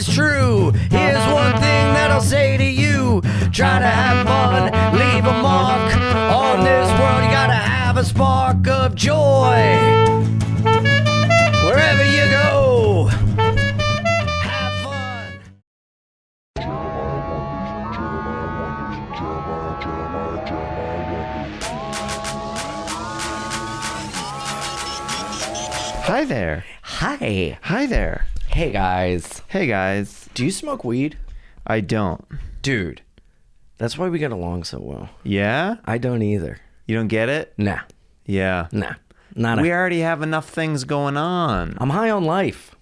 is true. Here's one thing that I'll say to you. Try to have fun, leave a mark. On this world, you gotta have a spark of joy. Wherever you go, have fun. Hi there. Hi. Hi there. Hey, guys. Hey, guys. Do you smoke weed? I don't. Dude, that's why we get along so well. Yeah? I don't either. You don't get it? Nah. Yeah. Nah. Not We already have enough things going on. I'm high on life.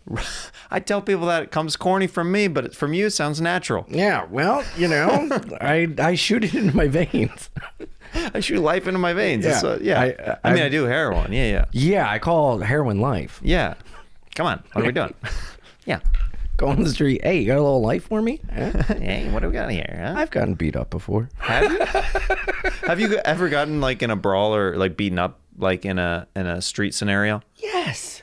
I tell people that it comes corny from me, but from you it sounds natural. Yeah, well, you know, I shoot it into my veins. I shoot life into my veins. Yeah. I mean, I do heroin. Yeah. Yeah, I call heroin life. Yeah. Come on. What are we doing? Yeah. Go on the street. Hey, you got a little life for me? Hey, what do we got here? Huh? I've gotten beat up before. Have you? Have you ever gotten like in a brawl or like beaten up like in a street scenario? Yes.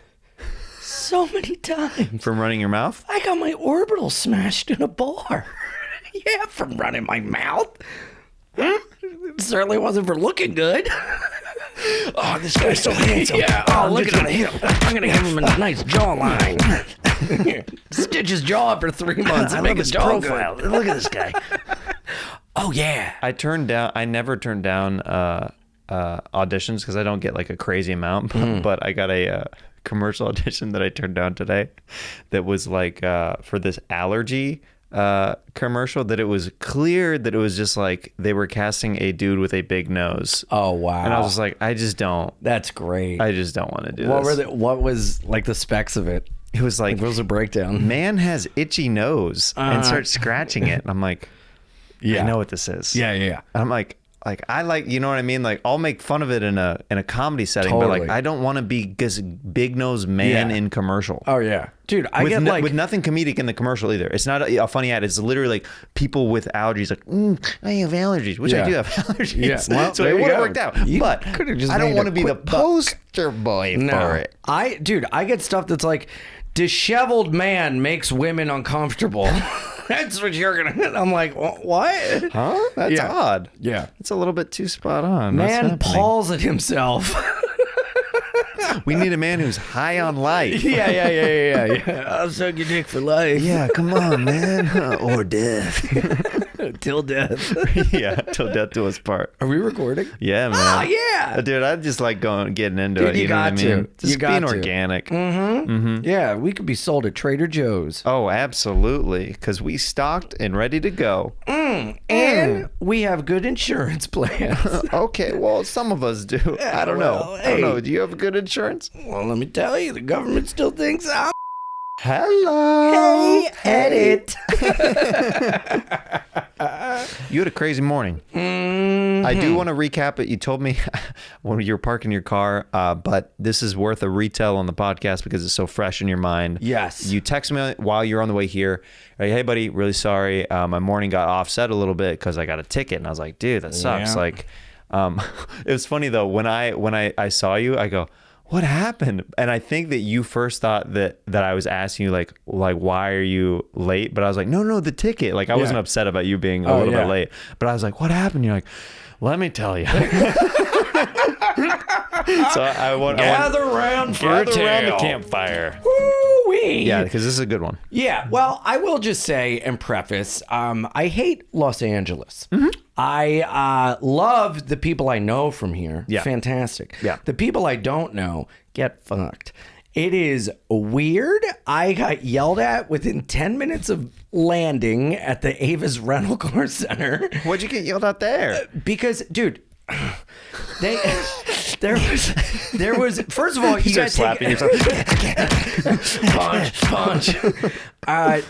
So many times. From running your mouth? I got my orbital smashed in a bar. Yeah, from running my mouth. It certainly wasn't for looking good. Oh, this guy's so handsome. Yeah, oh, look at him. I'm going to give him a nice jawline. Stitch his jaw up for 3 months and make his jaw profile. Good. Look at this guy. Oh, yeah. I never turned down auditions because I don't get like a crazy amount, but I got a commercial audition that I turned down today that was like for this allergy commercial that it was clear that it was just like they were casting a dude with a big nose. Oh, wow. And I was just like, I just don't want to do this. What was like the specs of it? It was like, what was the breakdown? Man has itchy nose and starts scratching it. And I'm like, yeah, I know what this is. Yeah. I'm like I like, you know what I mean? Like I'll make fun of it in a comedy setting, Totally. but like I don't want to be this big nose man in commercial. Oh yeah, dude. With nothing comedic in the commercial either. It's not a funny ad. It's literally like people with allergies, like I have allergies, which I do have allergies. Yeah. Well, so it would have worked out. But just I don't want to be the buck. poster boy for it. I get stuff that's like disheveled man makes women uncomfortable. That's what you're gonna. I'm like, what? Huh? That's odd. Yeah, it's a little bit too spot on. Man palls at himself. We need a man who's high on life. Yeah. I'll suck your dick for life. Yeah, come on, man. Or death. Till death. Yeah, till death do us part. Are we recording? Yeah, man. Oh, yeah. Dude, I just like getting into it. You know what I mean? Just being organic. Mm-hmm. Yeah, we could be sold at Trader Joe's. Oh, absolutely. Because we stocked and ready to go. And we have good insurance plans. Okay, well, some of us do. I don't know. I don't know. Do you have good insurance? Well, let me tell you, the government still thinks I'm... Hello. Hey, edit. You had a crazy morning. I do want to recap it. You told me when you were parking your car, but this is worth a retell on the podcast because it's so fresh in your mind. Yes. You texted me while you're on the way here. Like, hey, buddy, really sorry. My morning got offset a little bit because I got a ticket. And I was like, dude, that sucks. Yeah. Like, it was funny, though. When I saw you, I go, what happened? And I think that you first thought that I was asking you like why are you late? But I was like, no, the ticket. Like I wasn't upset about you being a little bit late. But I was like, what happened? You're like, let me tell you. So I want gather around the campfire. Woo-wee. Yeah, because this is a good one. Yeah, well, I will just say and preface, I hate Los Angeles. Mm-hmm. I love the people I know from here. Yeah. Fantastic. Yeah. The people I don't know, get fucked. It is weird. I got yelled at within 10 minutes of landing at the Avis Rental Car Center. What'd you get yelled at there? Because, dude... There was first of all, you start slapping yourself. punch.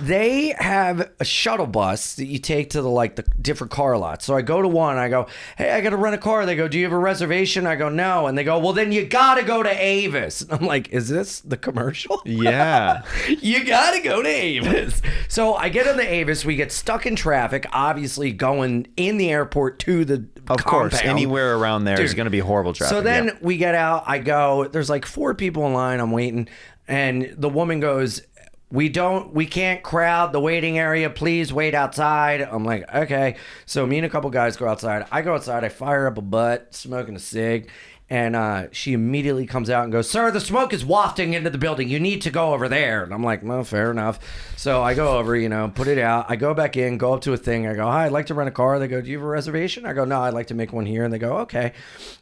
They have a shuttle bus that you take to the different car lots. So I go to one, I go, hey, I got to rent a car. They go, do you have a reservation? I go, no. And they go, well, then you got to go to Avis. And I'm like, is this the commercial? Yeah. You got to go to Avis. So I get on the Avis. We get stuck in traffic, obviously going in the airport to the Of course, anywhere around there is going to be horrible traffic. So then we get out. I go, there's like 4 people in line. I'm waiting. And the woman goes, we can't crowd the waiting area. Please wait outside. I'm like, okay. So me and a couple guys go outside. I go outside. I fire up a butt, smoking a cig. And she immediately comes out and goes, sir, the smoke is wafting into the building. You need to go over there. And I'm like, well, fair enough. So I go over, put it out. I go back in, go up to a thing. I go, hi, I'd like to rent a car. They go, do you have a reservation? I go, no, I'd like to make one here. And they go, okay.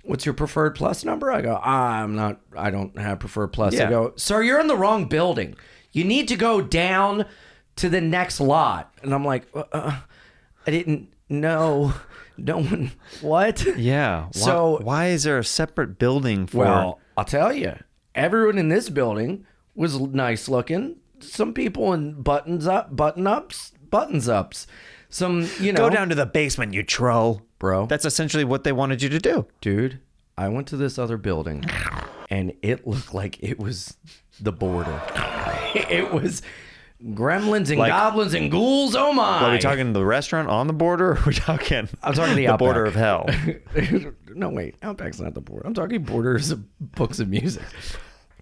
What's your preferred plus number? I go, I don't have preferred plus. Yeah. They go, sir, you're in the wrong building. You need to go down to the next lot. And I'm like, I didn't know. No one, what? Yeah. So why is there a separate building for? Well, I'll tell you, everyone in this building was nice looking. Some people in buttons ups. Some, Go down to the basement, you troll. Bro. That's essentially what they wanted you to do. Dude, I went to this other building and it looked like it was the border. It was gremlins and goblins and ghouls. Oh my! Are we talking the restaurant on the border? Or are we talking? I'm talking the the border of hell. No, wait. Outback's not the border. I'm talking borders of books of music.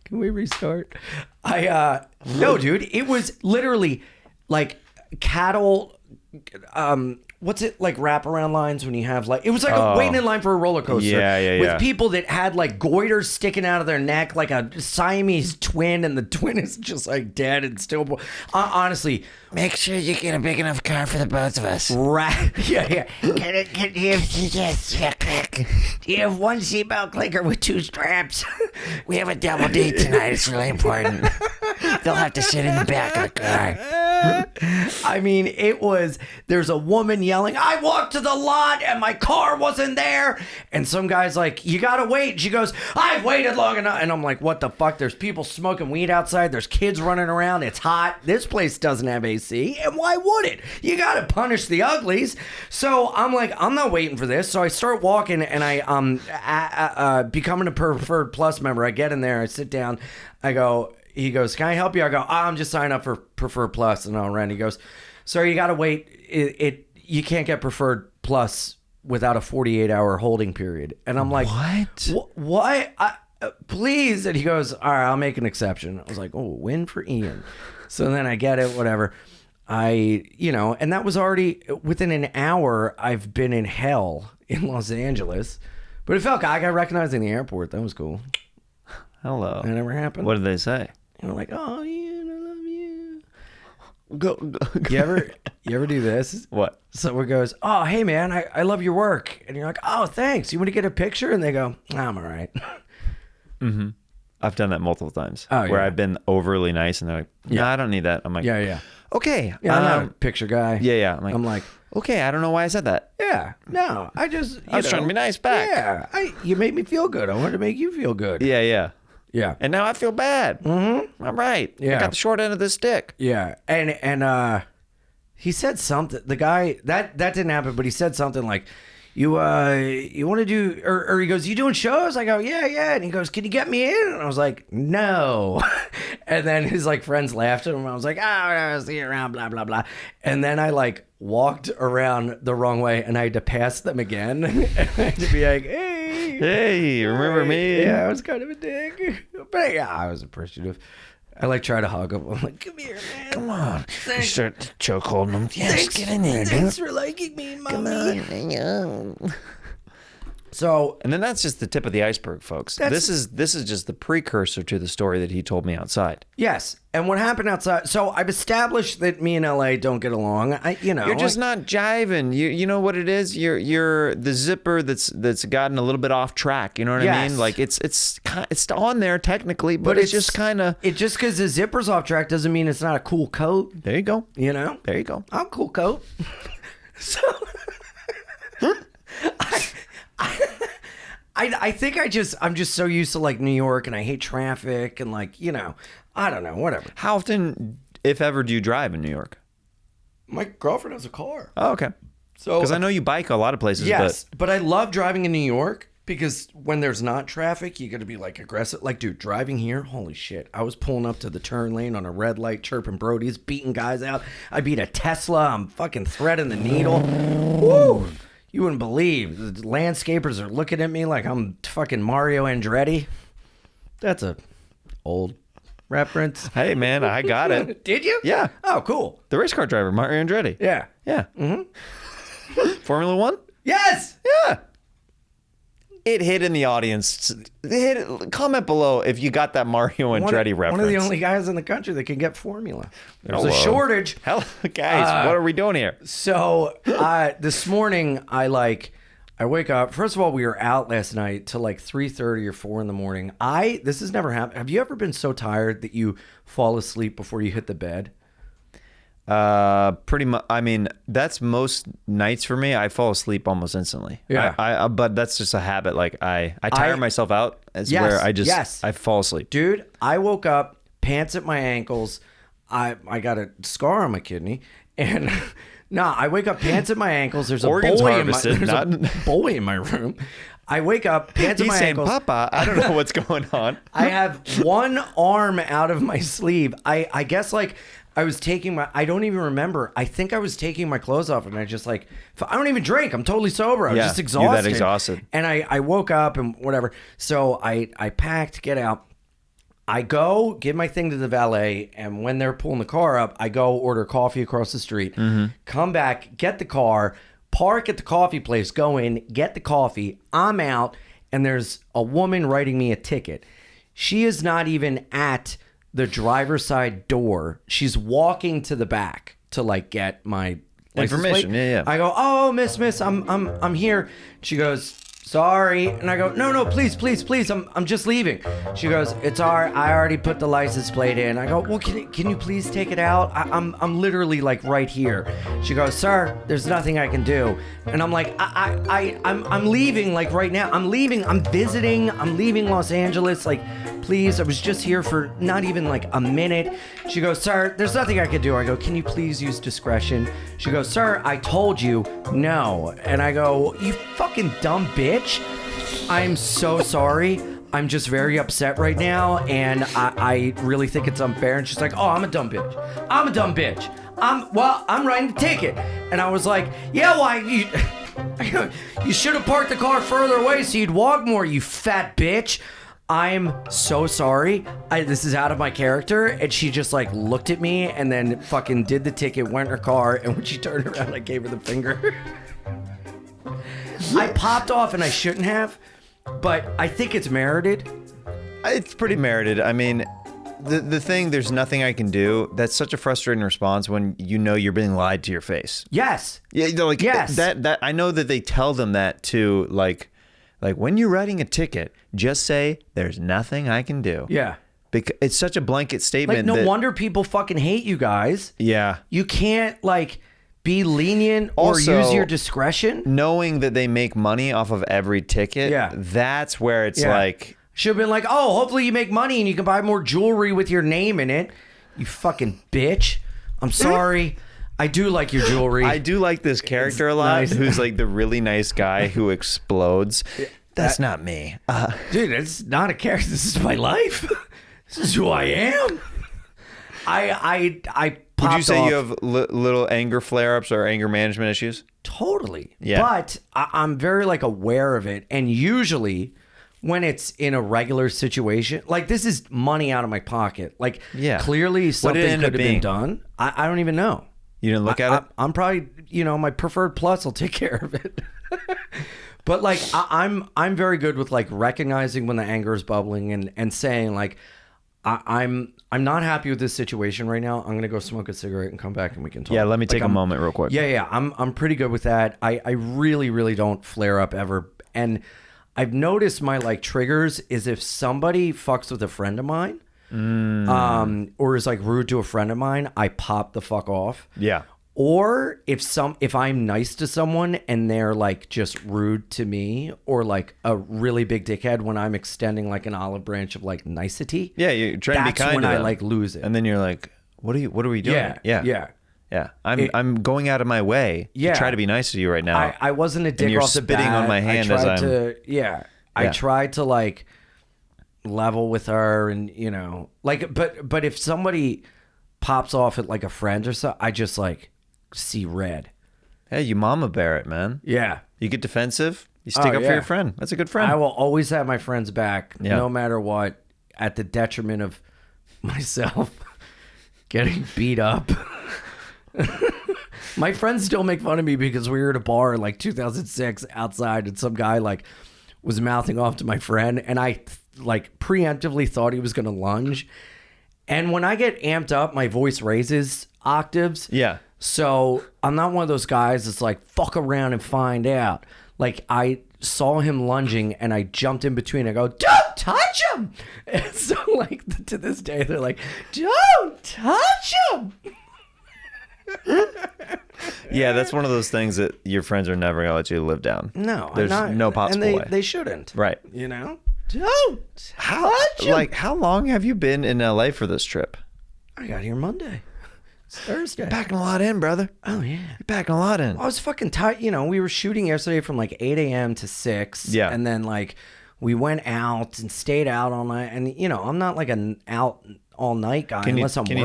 Can we restart? No, dude. It was literally like cattle. What's it like wraparound lines when you have like it was like waiting in line for a roller coaster. Yeah. With people that had like goiters sticking out of their neck like a Siamese twin, and the twin is just like dead and still. Honestly, Make sure you get a big enough car for the both of us. yeah. Do you have one seatbelt clicker with 2 straps? We have a double date tonight. It's really important. They'll have to sit in the back of the car. I mean, there's a woman yelling, I walked to the lot and my car wasn't there. And some guy's like, you gotta wait. And she goes, I've waited long enough. And I'm like, what the fuck? There's people smoking weed outside. There's kids running around. It's hot. This place doesn't have AC. And why would it? You gotta punish the uglies. So I'm like, I'm not waiting for this. So I start walking and I becoming a preferred plus member. I get in there. I sit down. He goes, can I help you? I go, I'm just signing up for Preferred Plus and I'll rent. He goes, sir, you got to wait. You can't get Preferred Plus without a 48-hour holding period. And I'm like, what? Please. And he goes, all right, I'll make an exception. I was like, oh, win for Ian. So then I get it, whatever. And that was already within an hour. I've been in hell in Los Angeles. But it felt good. I got recognized in the airport. That was cool. Hello. That never happened. What did they say? And we're like, oh, Ian, I love you. Go. You ever do this? What? Someone goes, oh, hey, man, I love your work. And you're like, oh, thanks. You want to get a picture? And they go, I'm all right. Mm-hmm. I've done that multiple times. Oh, where yeah. I've been overly nice and they're like, no, I don't need that. I'm like, Yeah. okay. Yeah, I'm not a picture guy. Yeah. I'm like, okay, I don't know why I said that. yeah, no, I was trying to be nice back. Yeah, you made me feel good. I wanted to make you feel good. Yeah. Yeah. And now I feel bad. Mm-hmm. I'm right. Yeah. I got the short end of the stick. Yeah. And he said something. The guy that didn't happen, but he said something like, you want to do, or he goes, you doing shows? I go, yeah. And he goes, can you get me in? And I was like, no. And then his like friends laughed at him. I was like, I'll see you around, blah, blah, blah. And then I like walked around the wrong way and I had to pass them again. And I had to be like, Hey, remember me? Yeah, I was kind of a dick. But yeah, I was appreciative. I like try to hug him. I'm like, come here, man. Come on. You Thanks. start choke holding them. Yes, get in there, dude. Thanks for liking me, mommy. Come on. So, And then that's just the tip of the iceberg, folks. This is just the precursor to the story that he told me outside. yes. And what happened outside? So I've established that me and LA don't get along. You're just not jiving. You know what it is? You're the zipper that's gotten a little bit off track. You know what I Yes. mean? Like it's on there technically, but it's just kind of. It just because the zipper's off track doesn't mean it's not a cool coat. There you go. You know? There you go. I'm a cool coat. So I think I'm just so used to like New York and I hate traffic and like, I don't know, whatever. How often, if ever, do you drive in New York? My girlfriend has a car. Oh, okay. So Because I know you bike a lot of places. yes, but I love driving in New York because when there's not traffic, you got to be like aggressive. Like, dude, driving here, holy shit. I was pulling up to the turn lane on a red light, chirping Brody's, beating guys out. I beat a Tesla. I'm fucking threading the needle. Woo! You wouldn't believe. The landscapers are looking at me like I'm fucking Mario Andretti. That's a old reference? Hey, man, I got it. Did you? Yeah. Oh, cool. The race car driver, Mario Andretti. Yeah. Yeah. Mm-hmm. Formula One? Yes. Yeah. It hit in the audience. Comment below if you got that Mario Andretti reference. One of the only guys in the country that can get formula. There's a Hello. shortage. Hell, guys, what are we doing here? So this morning, I wake up. First of all, we were out last night till like 3:30 or 4 in the morning. This has never happened. Have you ever been so tired that you fall asleep before you hit the bed? Pretty much. I mean, that's most nights for me. I fall asleep almost instantly. Yeah. But that's just a habit. Like I tire myself out. Where I fall asleep. Dude, I woke up, pants at my ankles. I got a scar on my kidney, and I wake up, pants at my ankles. There's a Organs boy harvested, a boy in my room. I wake up, pants at He's my saying, ankles. Papa, I don't know what's going on. I have one arm out of my sleeve. I guess like I was taking I don't even remember. I think I was taking my clothes off and I just like, I don't even drink. I'm totally sober. I was just exhausted. You're that exhausted. And I woke up and whatever. So I packed, get out. I go give my thing to the valet. And when they're pulling the car up, I go order coffee across the street, come back, get the car, park at the coffee place, go in, get the coffee. I'm out. And there's a woman writing me a ticket. She is not even at the driver's side door. She's walking to the back to like get my information. plate. Yeah. I go, oh, miss, I'm here. She goes, sorry. And I go, no, please, I'm just leaving. She goes, it's all right. I already put the license plate in. I go, well, can you please take it out? I'm literally like right here. She goes, sir, there's nothing I can do. And I'm like, I'm leaving like right now. I'm leaving. I'm visiting. I'm leaving Los Angeles. Like, please, I was just here for not even like a minute. She goes, sir, there's nothing I can do. I go, can you please use discretion? She goes, sir, I told you no. And I go, you fucking dumb bitch. I'm so sorry. I'm just very upset right now. And I really think it's unfair. And she's like, oh, I'm a dumb bitch. I'm a dumb bitch. I'm writing the ticket. And I was like, yeah, why? You should have parked the car further away so you'd walk more, you fat bitch. I'm so sorry. This is out of my character. And she just like looked at me and then fucking did the ticket, went in her car. And when she turned around, I gave her the finger. I popped off and I shouldn't have, but I think it's merited. It's pretty merited. I mean, the thing, there's nothing I can do. That's such a frustrating response when you know you're being lied to your face. Yes. Yeah, like yes. That I know that they tell them that to like when you're writing a ticket, just say there's nothing I can do. Yeah. Because it's such a blanket statement. Like no wonder people fucking hate you guys. Yeah. You can't like be lenient or Also, use your discretion. Knowing that they make money off of every ticket. Yeah. That's where it's like. Should have been like, oh, hopefully you make money and you can buy more jewelry with your name in it. You fucking bitch. I'm sorry. I do like your jewelry. I do like this character a lot, nice. who's like the really nice guy who explodes. That's not me. Dude, it's not a character. This is my life. This is who I am. I popped Would you say off. you have little anger flare-ups or anger management issues? Totally. Yeah. But I'm very like aware of it. And usually when it's in a regular situation, like this is money out of my pocket. Like clearly something could have been done. I don't even know. You didn't look at it? I'm probably, my preferred plus will take care of it. But like I'm very good with like recognizing when the anger is bubbling and saying like I'm not happy with this situation right now. I'm gonna go smoke a cigarette and come back and we can talk. Yeah, let me take a moment real quick. Yeah. I'm pretty good with that. I really, really don't flare up ever. And I've noticed my like triggers is if somebody fucks with a friend of mine, or is like rude to a friend of mine, I pop the fuck off. Yeah. Or if I'm nice to someone and they're like just rude to me, or like a really big dickhead when I'm extending like an olive branch of like nicety. Yeah, you're trying to be kind to them. That's when I like lose it. And then you're like, what are we doing? Yeah. I'm going out of my way to try to be nice to you right now. I wasn't a dick and you're off the spitting bat. on my hand as I'm I tried to like level with her and like but if somebody pops off at like a friend or so, I just like see red. Hey, you mama bear it, man. Yeah. You get defensive, you stick up for your friend. That's a good friend. I will always have my friend's back no matter what, at the detriment of myself getting beat up. My friends still make fun of me because we were at a bar in like 2006 outside, and some guy like was mouthing off to my friend, and I like preemptively thought he was going to lunge. And when I get amped up, my voice raises octaves. Yeah. So I'm not one of those guys that's like, fuck around and find out. Like, I saw him lunging and I jumped in between. I go, don't touch him. And so, like, to this day, they're like, don't touch him. Yeah, that's one of those things that your friends are never going to let you live down. No, there's no possible way. They shouldn't. Right. You know? Don't touch him. Like, how long have you been in LA for this trip? I got here Monday. It's Thursday. Packing a lot in, brother. Oh, yeah. You're packing a lot in. I was fucking tired. You know, we were shooting yesterday from like 8 a.m. to 6. Yeah. And then like we went out and stayed out all night. And, you know, I'm not like an out all night guy unless I'm working. Can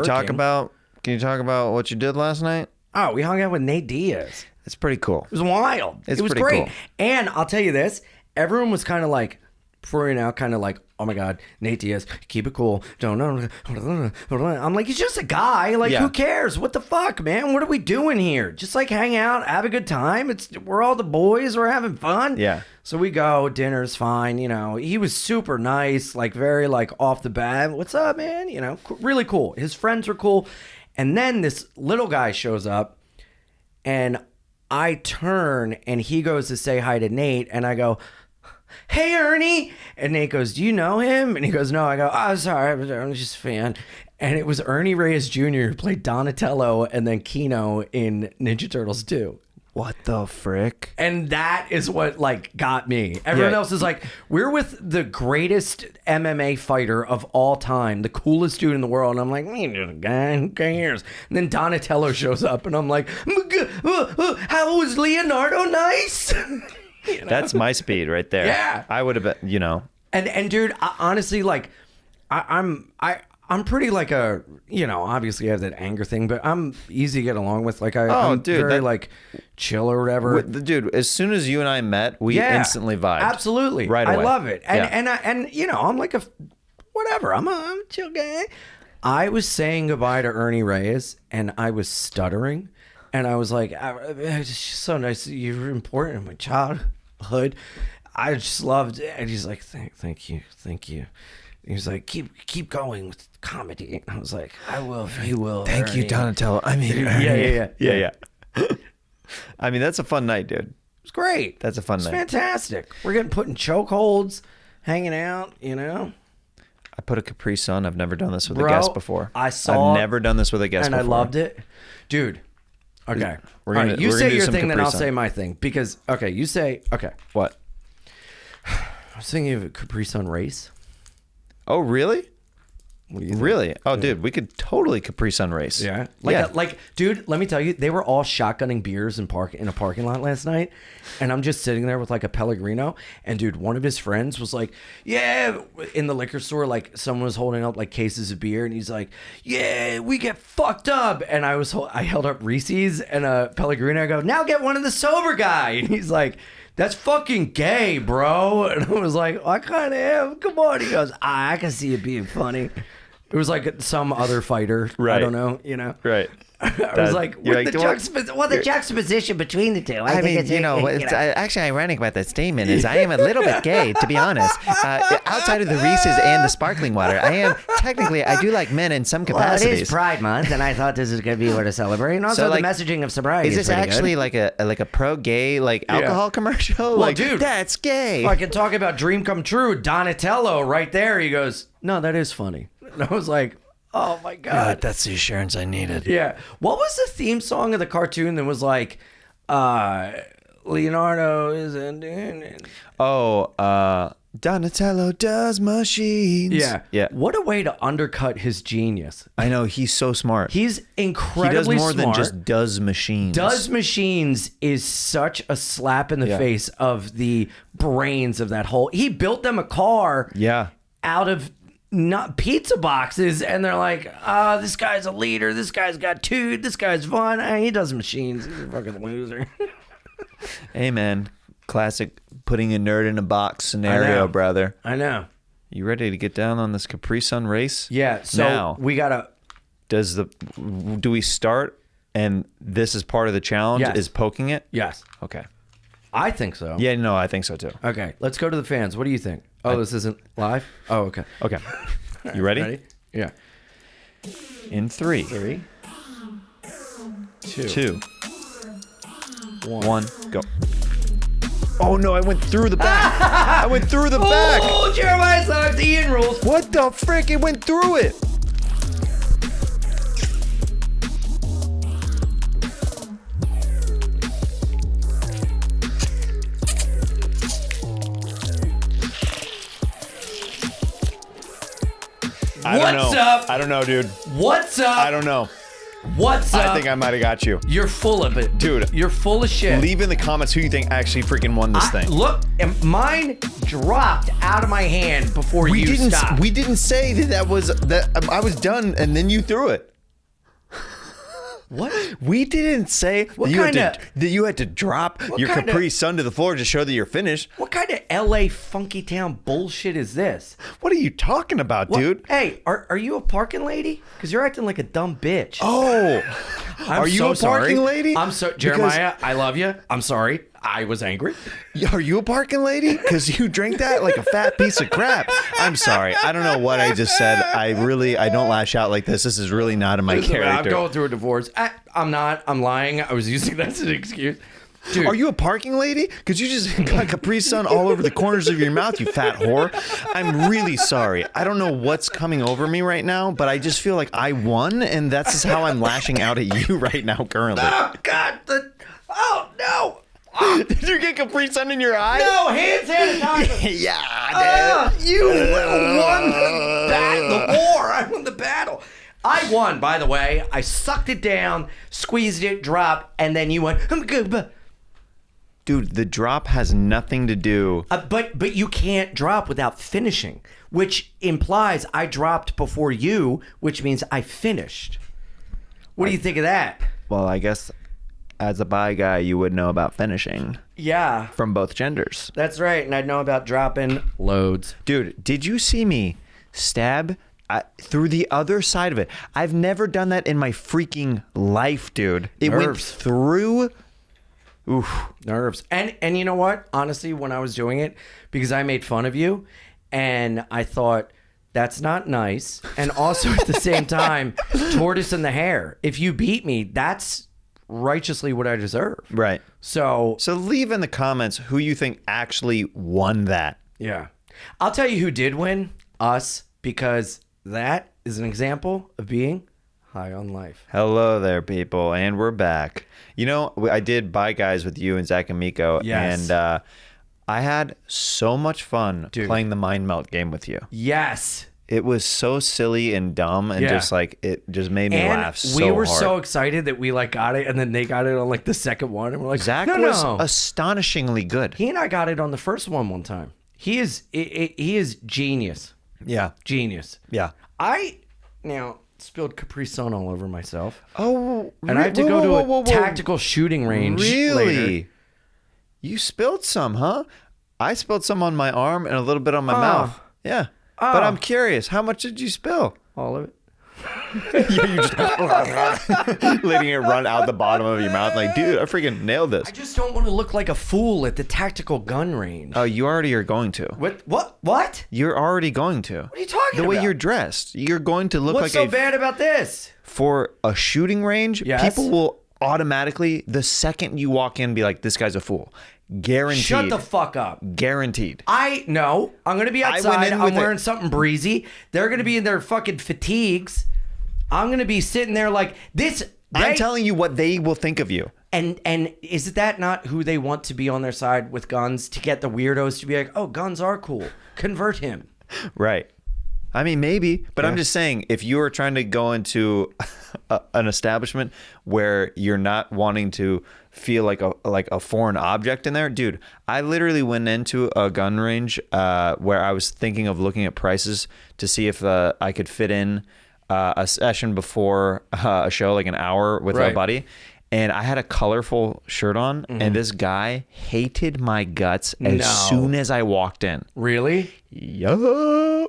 you talk about what you did last night? Oh, we hung out with Nate Diaz. It's pretty cool. It was wild. It was pretty great. cool. And I'll tell you this, everyone was kind of like, before you know, kind of like, oh my God, Nate Diaz, keep it cool. Don't. I'm like, he's just a guy. Like, Yeah. who cares? What the fuck, man? What are we doing here? Just like hang out, have a good time. We're all the boys. We're having fun. Yeah. So we go. Dinner's fine. You know, he was super nice. Like very like off the bat. What's up, man? You know, really cool. His friends were cool. And then this little guy shows up, and I turn, and he goes to say hi to Nate, and I go, hey, Ernie. And Nate goes, do you know him? And he goes, no. I go, oh, sorry, I'm just a fan. And it was Ernie Reyes Jr. who played Donatello and then Kino in Ninja Turtles 2. What the frick? And that is what like got me. Everyone else is like, we're with the greatest MMA fighter of all time, the coolest dude in the world. And I'm like, me just a guy, who cares? And then Donatello shows up, and I'm like, how was Leonardo nice? You know? That's my speed right there. Yeah. I would have been, you know. And dude, honestly, like, I'm pretty like a, you know, obviously I have that anger thing, but I'm easy to get along with. Like I'm dude, very like chill or whatever. Dude, as soon as you and I met, we instantly vibed. Absolutely. Right away. I love it. And Yeah. and you know, I'm like whatever. I'm a chill guy. I was saying goodbye to Ernie Reyes, and I was stuttering, and I was like, it's just so nice. You were important in my childhood. I just loved it. And he's like, thank you. He was like, keep going with comedy. And I was like, I will if you will. Thank you, Ernie. Donatello. I mean, Yeah. I mean, that's a fun night, dude. It's great. That's a fun It's night. fantastic. We're getting put in chokeholds, hanging out, you know. I put a Capri Sun. I've never done this with a Bro, guest before. I've never done this with a guest and before. I loved it. Dude. Okay. We're All gonna- right, you we're say gonna do your some thing, then Capri I'll Sun. say my thing. Because, okay, you say, okay. What? I was thinking of a Capri Sun race. Oh, really? What do you think? Really? Oh, dude, we could totally Capri Sun race. Yeah. Yeah. Like, dude, let me tell you, they were all shotgunning beers in a parking lot last night. And I'm just sitting there with like a Pellegrino. And dude, one of his friends was like, yeah, in the liquor store, like someone was holding up like cases of beer. And he's like, yeah, we get fucked up. And I held up Reese's and a Pellegrino. I go, now get one of the sober guy. And he's like, that's fucking gay, bro. And I was like, I kind of am. Come on. He goes, I can see it being funny. It was like some other fighter. Right. I don't know, you know. Right. I was like, the juxtaposition between the two. I mean, you know, it's actually ironic about that statement is I am a little bit gay, to be honest. Outside of the Reese's and the sparkling water, I do like men in some Well, capacities. it is Pride Month, and I thought this is going to be what to celebrate. And also So, like, the messaging of sobriety Is this pretty actually good. like a pro-gay alcohol commercial? Well, like, dude, that's gay. Fucking talk about dream come true. Donatello right there. He goes, no, that is funny. And I was like, oh my God. That's the assurance I needed. Yeah. What was the theme song of the cartoon that was like, Leonardo is in. Donatello does machines. Yeah. Yeah. What a way to undercut his genius. I know, he's so smart. He's He incredibly does more smart. than just does machines. Does Machines is such a slap in the Yeah. face of the brains of that whole. He built them a car Yeah. out of not pizza boxes, and they're like, this guy's a leader. This guy's got tude. This guy's fun. He does machines. He's a fucking loser. Hey, man. Classic putting a nerd in a box scenario, brother. I know. You ready to get down on this Capri Sun race? Yeah. So now, we gotta. Do we start and this is part of the challenge? Yes. Is poking it? Yes. Okay. I think so. Yeah, no, I think so too. Okay. Let's go to the fans. What do you think? Oh, this isn't live? Oh, okay. Okay. You ready? Ready? Yeah. In 3, 3, 2, 2, 1. 1, go. Oh no, I went through the back. I went through the back. Oh, Jeremiah sucks. The Ian rules. What the frick? It went through it. I don't What's know. up? I don't know, dude. What's up? I don't know. What's up? I think I might have got you. You're full of it. Dude. You're full of shit. Leave in the comments who you think actually freaking won this thing. Look, and mine dropped out of my hand before you stopped. We didn't say that I was done and then you threw it. What? We didn't say that you had to drop your kinda- Capri Sun to the floor to show that you're finished. What kind of LA funky town bullshit is this? What are you talking about, What- dude? Hey, are you a parking lady? Because you're acting like a dumb bitch. Oh, I'm are you so a parking sorry. lady? I'm so Jeremiah. I love you. I'm sorry. I was angry. Are you a parking lady? Because you drank that like a fat piece of crap. I'm sorry. I don't know what I just said. I don't lash out like this. This is really not in my I'm character. going through a divorce. I'm not. I'm lying. I was using that as an excuse. Dude. Are you a parking lady? Because you just got Capri Sun all over the corners of your mouth, you fat whore. I'm really sorry. I don't know what's coming over me right now, but I just feel like I won, and that's just how I'm lashing out at you right now currently. Oh, God. Oh, no. Did you get Capri Sun in your eye? No, hand sanitizer. Yeah, You won the war. I won the battle. I won, by the way. I sucked it down, squeezed it, dropped, and then you went, I'm good. Dude, the drop has nothing to do. But you can't drop without finishing, which implies I dropped before you, which means I finished. What do you think of that? Well, I guess as a bi guy, you would know about finishing Yeah, from both genders. that's right. And I'd know about dropping loads. Dude, did you see me stab through the other side of it? I've never done that in my freaking life, dude. It went Nerves. through. Oof. Nerves. And you know what? Honestly, when I was doing it, because I made fun of you, and I thought, that's not nice. And also at the same time, tortoise in the hare. If you beat me, that's righteously what I deserve. Right. So leave in the comments who you think actually won that. yeah. I'll tell you who did win. Us. Because that is an example of being high on life. Hello there, people, and we're back. You know, I did Bye Guys with you and Zach and Miko, Yes. and I had so much fun playing the Mind Melt game with you. Yes. It was so silly and dumb, and just like it just made me laugh so hard. we were so excited that we like got it, and then they got it on like the second one, and we're like, Zach no. was astonishingly good. He and I got it on the first one time. He is genius. Yeah. Genius. Yeah. I now spilled Capri Sun all over myself. Oh, And I have to go to a tactical shooting range Really? later. You spilled some, huh? I spilled some on my arm and a little bit on my mouth. Yeah. But I'm curious, how much did you spill? All of it. You just letting it run out the bottom of your mouth. Like, dude, I freaking nailed this. I just don't want to look like a fool at the tactical gun range. Oh, you already are going to. What? You're already going to. What are you talking The about? way you're dressed, you're going to look What's like so bad about this? for a shooting range. Yes. People will automatically, the second you walk in, be like, this guy's a fool. Guaranteed. Shut the fuck up. Guaranteed. I'm going to be outside. in I'm with wearing something breezy. They're going to be in their fucking fatigues. I'm going to be sitting there like this. I'm telling you what they will think of you. And is that not who they want to be on their side with guns, to get the weirdos to be like, oh, guns are cool. Convert him. Right. I mean, maybe, but I'm just saying, if you are trying to go into an establishment where you're not wanting to feel like a foreign object in there, dude, I literally went into a gun range where I was thinking of looking at prices to see if I could fit in a session before a show, like an hour with a buddy. And I had a colorful shirt on, and this guy hated my guts as soon as I walked in. Really? Yo.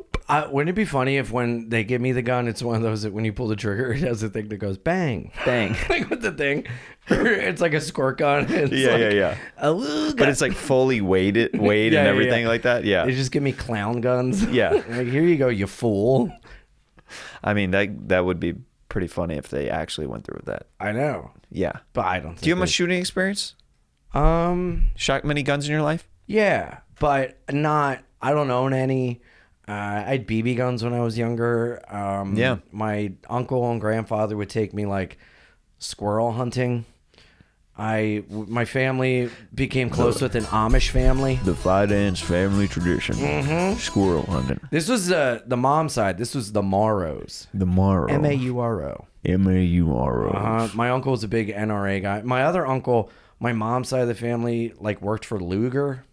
Wouldn't it be funny if when they give me the gun, it's one of those that when you pull the trigger, it has a thing that goes bang, Bang. like with the thing. It's like a squirt gun. It's Yeah. But it's like fully weighted and everything like that. Yeah. They just give me clown guns. Yeah. Like, here you go, you fool. I mean, that would be pretty funny if they actually went through with that. I know, Yeah. but I don't think Do you have much shooting experience? Um, Shot many guns in your life? yeah, but not. I don't own any. I had BB guns when I was younger. Yeah. My uncle and grandfather would take me like squirrel hunting. My family became close with an Amish family. The Fidance family tradition. Squirrel hunting. This was the mom side. This was the Morrows. The Morrow. Mauro. Mauro. My uncle was a big NRA guy. My other uncle, my mom's side of the family, like worked for Luger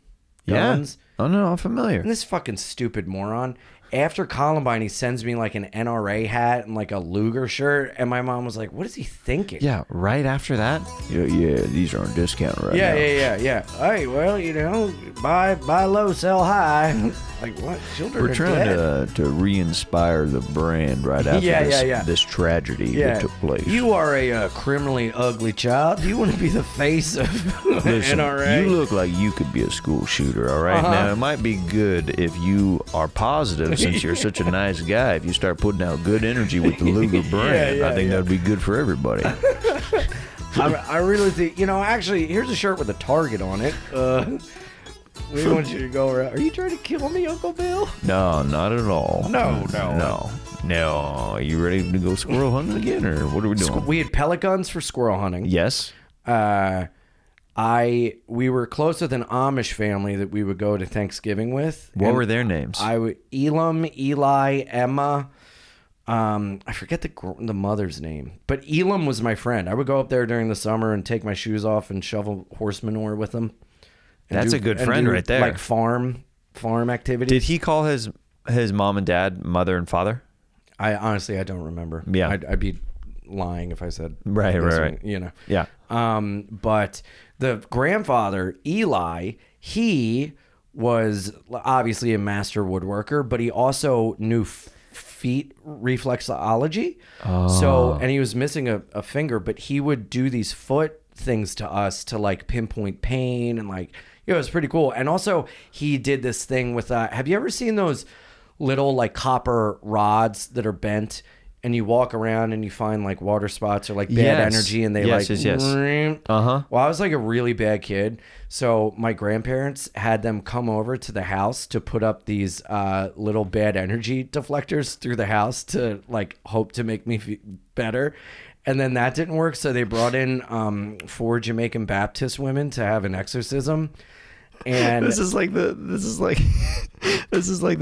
guns. Yeah. Oh no, I'm familiar. And this fucking stupid moron, after Columbine, he sends me like an NRA hat and like a Luger shirt. And my mom was like, what is he thinking? Yeah, right after that? Yeah, these are on discount right now. Yeah. Hey, well, you know, buy low, sell high. Like, what? Children We're are trying dead. to re-inspire the brand right after this tragedy that took place. You are a criminally ugly child. Do you want to be the face of Listen, NRA? you look like you could be a school shooter, all right? Now, it might be good if you are positive since you're such a nice guy. If you start putting out good energy with the Luger brand, I think that would be good for everybody. I really think, actually, here's a shirt with a target on it. We want you to go around. Are you trying to kill me, Uncle Bill? No, not at all. No. Are you ready to go squirrel hunting again, or what are we doing? We had pellet guns for squirrel hunting. Yes. We were close with an Amish family that we would go to Thanksgiving with. What were their names? Elam, Eli, Emma. I forget the mother's name, but Elam was my friend. I would go up there during the summer and take my shoes off and shovel horse manure with them. That's a good friend right there. Like farm activities. Did he call his mom and dad mother and father? I honestly don't remember. Yeah. I'd be lying if I said right. Yeah. But the grandfather, Eli, he was obviously a master woodworker, but he also knew feet reflexology. So, and he was missing a finger, but he would do these foot things to us to like pinpoint pain and like, it was pretty cool. And also he did this thing with, have you ever seen those little like copper rods that are bent and you walk around and you find like water spots or like bad energy and they yes. Well, I was like a really bad kid. So my grandparents had them come over to the house to put up these little bad energy deflectors through the house to like hope to make me feel better. And then that didn't work. So they brought in 4 Jamaican Baptist women to have an exorcism. And this is like the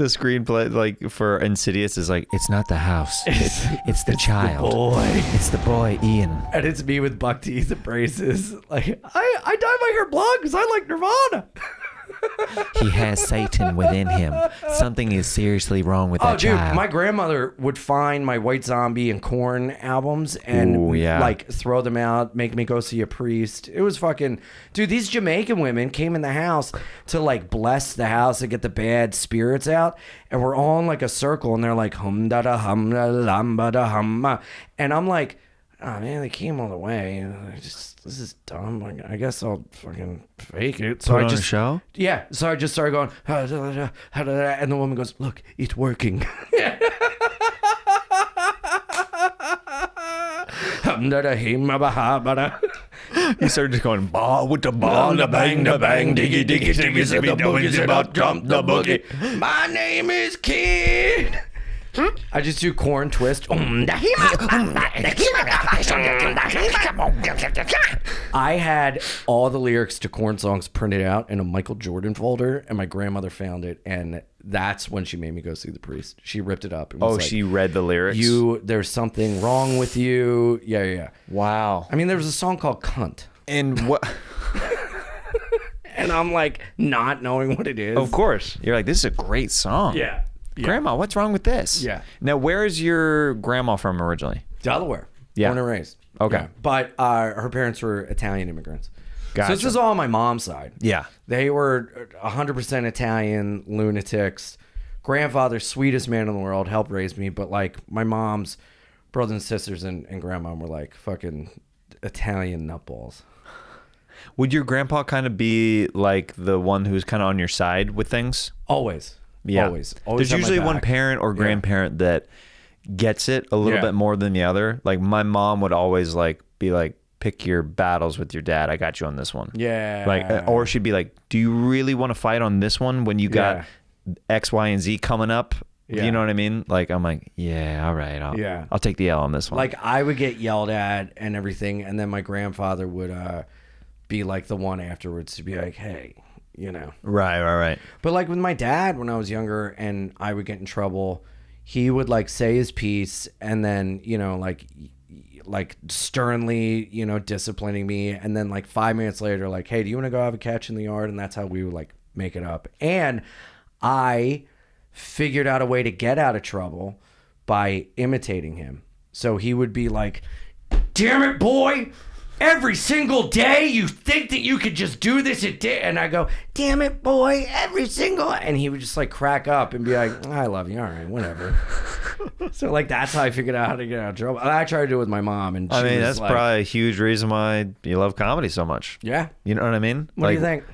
screenplay like for Insidious is like, it's not the house, it's the child, it's the boy Ian, and it's me with buck teeth and braces. Like I dye my hair blonde because I like Nirvana. He has Satan within him. Something is seriously wrong with that child. My grandmother would find my White Zombie and Korn albums and like throw them out, make me go see a priest. It was fucking... Dude, these Jamaican women came in the house to like bless the house and get the bad spirits out. And we're all in like a circle and they're like, hum da da hum da lamba da hum. And I'm like, oh man, they came all the way. This is dumb. Like, I guess I'll fucking fake it. So Put on a show? Yeah. So I just started going, and the woman goes, look, it's working. He started just going, ball with the ball, the bang, diggy, diggy, diggy, zibby, dougie, zibba, jump the boogie. My name is Kid. I just do Korn twist. I had all the lyrics to Korn songs printed out in a Michael Jordan folder, and my grandmother found it, and that's when she made me go see the priest. She ripped it up. And was like, she read the lyrics? There's something wrong with you. Yeah. Wow. I mean, there was a song called Cunt. And what... And I'm like, not knowing what it is. Of course. You're like, this is a great song. Yeah. Grandma, what's wrong with this? Yeah. Now, where is your grandma from originally? Delaware. Yeah. Born and raised. Okay. Yeah. But her parents were Italian immigrants. Gotcha. So this is all on my mom's side. Yeah. They were 100% Italian lunatics, grandfather, sweetest man in the world, helped raise me, but like my mom's brothers and sisters and grandma were like fucking Italian nutballs. Would your grandpa kind of be like the one who's kind of on your side with things? Always. Yeah. Always There's had my usually one back. parent or grandparent that gets it a little bit more than the other. Like my mom would always like be like, pick your battles with your dad. I got you on this one. Yeah. Like, or she'd be like, do you really want to fight on this one when you got X, Y, and Z coming up? Yeah. You know what I mean? Like, I'm like, yeah, all right. I'll take the L on this one. Like I would get yelled at and everything, and then my grandfather would be like the one afterwards to be like, hey, you know. Right. But like with my dad when I was younger and I would get in trouble, he would like say his piece and then, you know, like sternly, you know, disciplining me, and then like 5 minutes later, like, hey, do you want to go have a catch in the yard? And that's how we would like make it up. And I figured out a way to get out of trouble by imitating him. So he would be like, damn it, boy, every single day you think that you could just do this and I go, damn it, boy, every single, and he would just like crack up and be like, I love you, all right, whatever. So like that's how I figured out how to get out of trouble. I tried to do it with my mom, and she was that's like, probably a huge reason why you love comedy so much. yeah. You know what I mean? What do you think?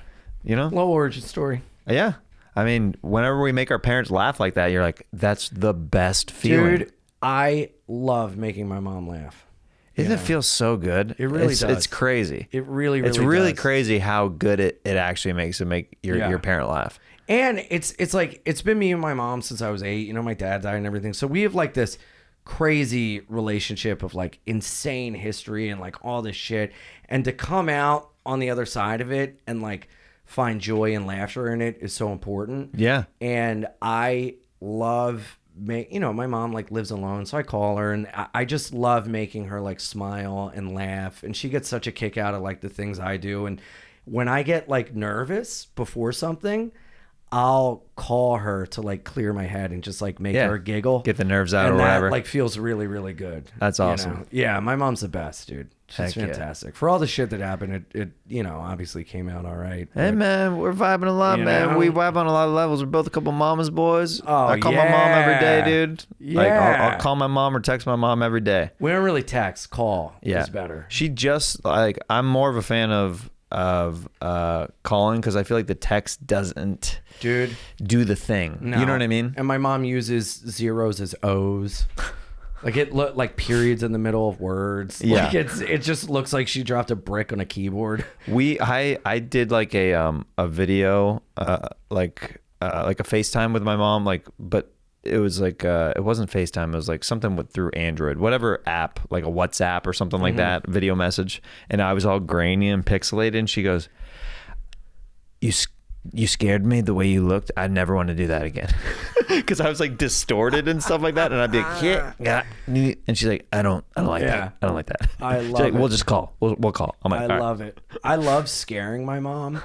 You know? Low origin story. Yeah. I mean, whenever we make our parents laugh like that, you're like, that's the best feeling. Dude, I love making my mom laugh. Doesn't it feel so good? It really does. It's crazy. It really It's really does. crazy how good it actually makes to make your parent laugh. And it's like, it's been me and my mom since I was 8. You know, my dad died and everything. So we have like this crazy relationship of like insane history and like all this shit. And to come out on the other side of it and like find joy and laughter in it is so important. Yeah. And I love, you know, my mom like lives alone, so I call her, and I just love making her like smile and laugh. And she gets such a kick out of like the things I do. And when I get like nervous before something, I'll call her to like clear my head and just like make her giggle, get the nerves out and or whatever. that like feels really, really good. That's you awesome. know? Yeah, my mom's the best, dude. She's Heck yeah. fantastic. For all the shit that happened, it you know, obviously came out all right. Hey but- man, we're vibing a lot, You man. know? We vibe on a lot of levels. We're both a couple mama's boys. Oh, I call my mom every day, yeah. dude. Like Yeah. I'll call my mom or text my mom every day. We don't really text, call Yeah, is better. She just like, I'm more of a fan of calling because I feel like the text doesn't Dude, do the thing. no. You know what I mean? And my mom uses zeros as O's. Like it look like periods in the middle of words. Yeah. Like it just looks like she dropped a brick on a keyboard. I did like a video like a FaceTime with my mom, like, but it was like it wasn't FaceTime, it was like something through Android, whatever app, like a WhatsApp or something like that, video message, and I was all grainy and pixelated, and she goes, you scared me the way you looked. I never want to do that again. Because I was like distorted and stuff like that, and I'd be like, yeah. And she's like, I don't like that. I don't like that. I She's love like, it. we'll just call. We'll call. I'm like, I all right. love it. I love scaring my mom.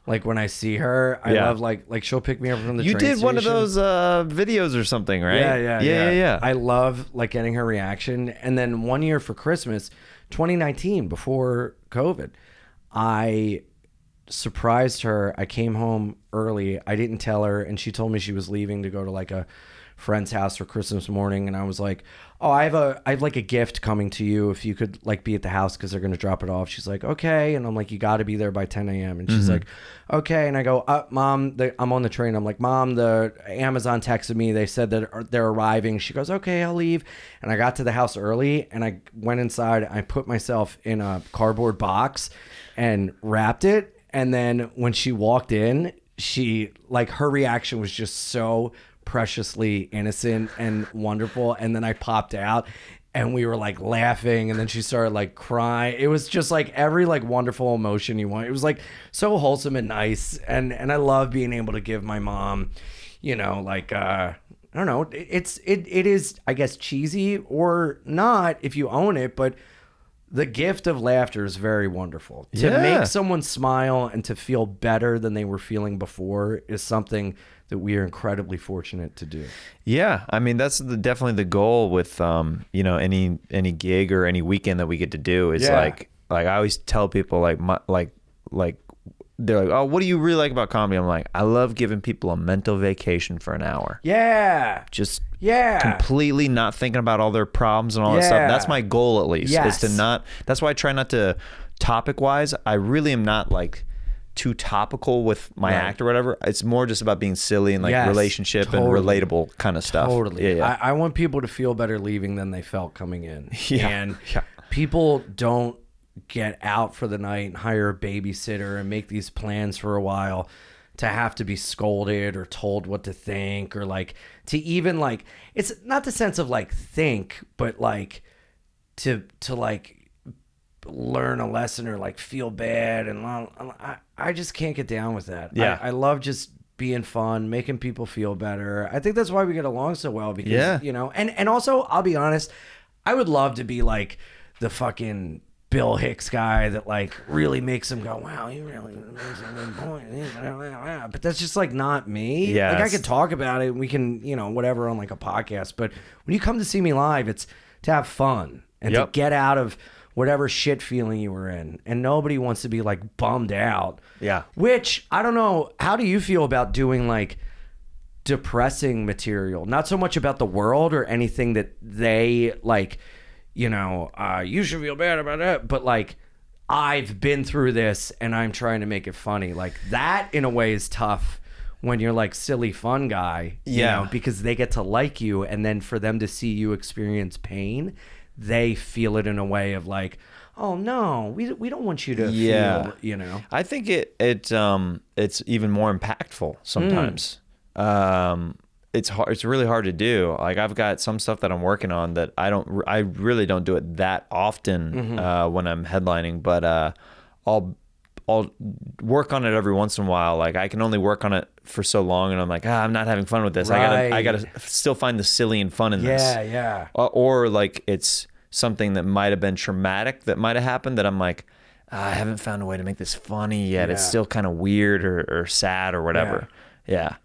Like when I see her, I Yeah. love like she'll pick me up from the You train did one of station. those videos or something, right? Yeah. I love like getting her reaction. And then one year for Christmas, 2019, before COVID, I surprised her. I came home early. I didn't tell her, and she told me she was leaving to go to like a friend's house for Christmas morning. And I was like, oh, I have like a gift coming to you if you could like be at the house because they're going to drop it off. She's like, okay. And I'm like, you got to be there by 10 a.m. And she's like, okay. And I go, Mom, I'm on the train. I'm like, Mom, the Amazon texted me. They said that they're arriving. She goes, okay, I'll leave. And I got to the house early, and I went inside. I put myself in a cardboard box and wrapped it. And then when she walked in, she like her reaction was just so preciously innocent and wonderful. And then I popped out and we were like laughing, and then she started like crying. It was just like every like wonderful emotion you want. It was like so wholesome and nice. And I love being able to give my mom, you know, like I don't know, it is I guess cheesy or not if you own it, but the gift of laughter is very wonderful. To make someone smile and to feel better than they were feeling before is something that we are incredibly fortunate to do. Yeah, I mean that's definitely the goal with you know, any gig or any weekend that we get to do is like I always tell people like they're like, oh, what do you really like about comedy? I'm like, I love giving people a mental vacation for an hour. Yeah. Just Yeah. completely not thinking about all their problems and all that stuff. That's my goal, at least, Yes. is to not. That's why I try not to, topic wise, I really am not like too topical with my act or whatever. It's more just about being silly and like Yes, relationship totally. and relatable kind of stuff. Totally. Yeah. I want people to feel better leaving than they felt coming in. Yeah. And people don't get out for the night and hire a babysitter and make these plans for a while to have to be scolded or told what to think, or like to even like, it's not the sense of like think, but like to like learn a lesson or like feel bad. And I just can't get down with that. Yeah. I love just being fun, making people feel better. I think that's why we get along so well, because, you know, and also, I'll be honest, I would love to be like the fucking Bill Hicks guy that like really makes him go, wow, you really makes a good point. But that's just like not me. Yeah. Like I could talk about it and we can, you know, whatever on like a podcast. But when you come to see me live, it's to have fun and to get out of whatever shit feeling you were in. And nobody wants to be like bummed out. Yeah. Which, I don't know, how do you feel about doing like depressing material? Not so much about the world or anything that they like, you know, you should feel bad about it, but like, I've been through this and I'm trying to make it funny. Like that in a way is tough when you're like silly fun guy, you know, because they get to like you, and then for them to see you experience pain, they feel it in a way of like, oh no, we don't want you to feel, you know. I think it's even more impactful sometimes. It's hard. It's really hard to do. Like I've got some stuff that I'm working on that I really don't do it that often when I'm headlining, but I'll work on it every once in a while. Like I can only work on it for so long, and I'm like, I'm not having fun with this. Right. I gotta still find the silly and fun in this. Yeah. Or like it's something that might have been traumatic that might have happened that I'm like, I haven't found a way to make this funny yet. It's still kind of weird or sad or whatever. Yeah.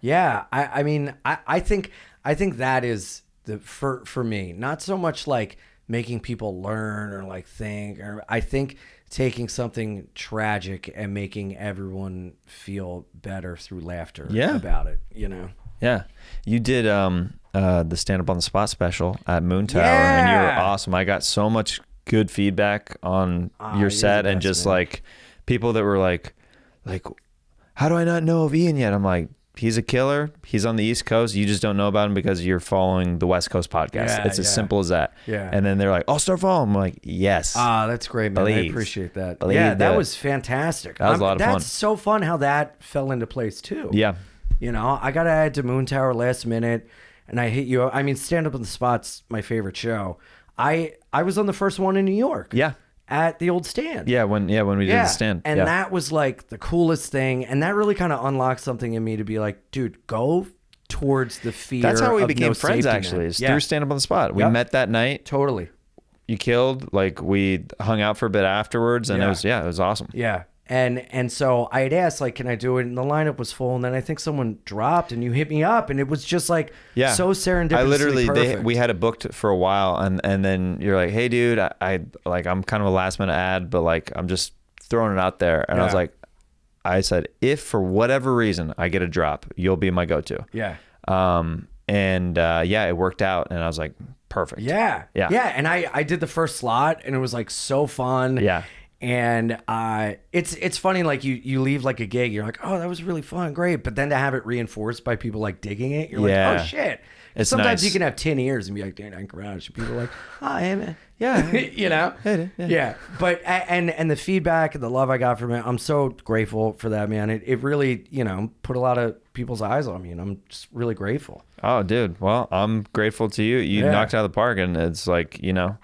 Yeah, I mean, I think that is the for me, not so much like making people learn or like think, or I think taking something tragic and making everyone feel better through laughter about it, you know. Yeah. You did the stand up on the spot special at Moon Tower, and you were awesome. I got so much good feedback on your set, and just like people that were like, how do I not know of Ian yet? I'm like, he's a killer. He's on the East Coast. You just don't know about him because you're following the West Coast podcast. It's as simple as that. Yeah. And then they're like, I'll start following. I'm like, yes. That's great, man. I appreciate that. Yeah, that was fantastic. That was a lot of fun. That's so fun how that fell into place too. Yeah. You know, I got added to Moon Tower last minute, and I hit you. I mean, Stand Up on the Spot's my favorite show. I was on the first one in New York. Yeah. At the old stand. Yeah, when we did the stand. And that was like the coolest thing. And that really kind of unlocked something in me to be like, dude, go towards the fear. That's how we of became no friends, safety actually. net. Is through Stand Up on the Spot. We met that night. Totally. You killed. Like we hung out for a bit afterwards, and it was awesome. Yeah. And so I had asked, like, can I do it? And the lineup was full. And then I think someone dropped, and you hit me up, and it was just like so serendipitously I literally, perfect. we had it booked for a while, and then you're like, hey, dude, I'm kind of a last minute ad, but like I'm just throwing it out there. And I was like, I said, if for whatever reason I get a drop, you'll be my go-to. Yeah. It worked out, and I was like, perfect. Yeah. And I did the first slot, and it was like so fun. Yeah. And it's funny, like you leave like a gig, you're like, oh, that was really fun, great, but then to have it reinforced by people like digging it, you're like, oh shit. It's sometimes nice. you can have 10 ears and be like, Dan Garage. People are like, oh, hey man, Yeah. you know, yeah. But and the feedback and the love I got from it, I'm so grateful for that, man. It really, you know, put a lot of people's eyes on me, and I'm just really grateful. Oh, dude. Well, I'm grateful to you. You knocked it out of the park, and it's like, you know,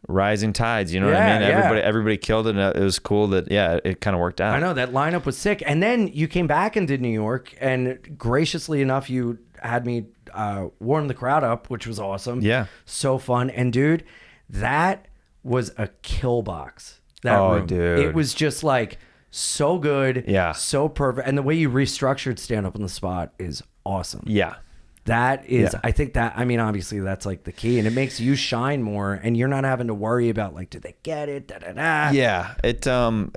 rising tides, you know what I mean? Everybody killed it, and it was cool that it kind of worked out. I know that lineup was sick. And then you came back and did New York, and graciously enough you had me warm the crowd up, which was awesome. Yeah. So fun. And dude, that was a kill box. That room. Dude. It was just like so good. Yeah. So perfect. And the way you restructured Stand Up on the Spot is awesome. Yeah. That is, Yeah. I think that, I mean, obviously that's like the key, and it makes you shine more, and you're not having to worry about like, did they get it? Da, da, da. Yeah,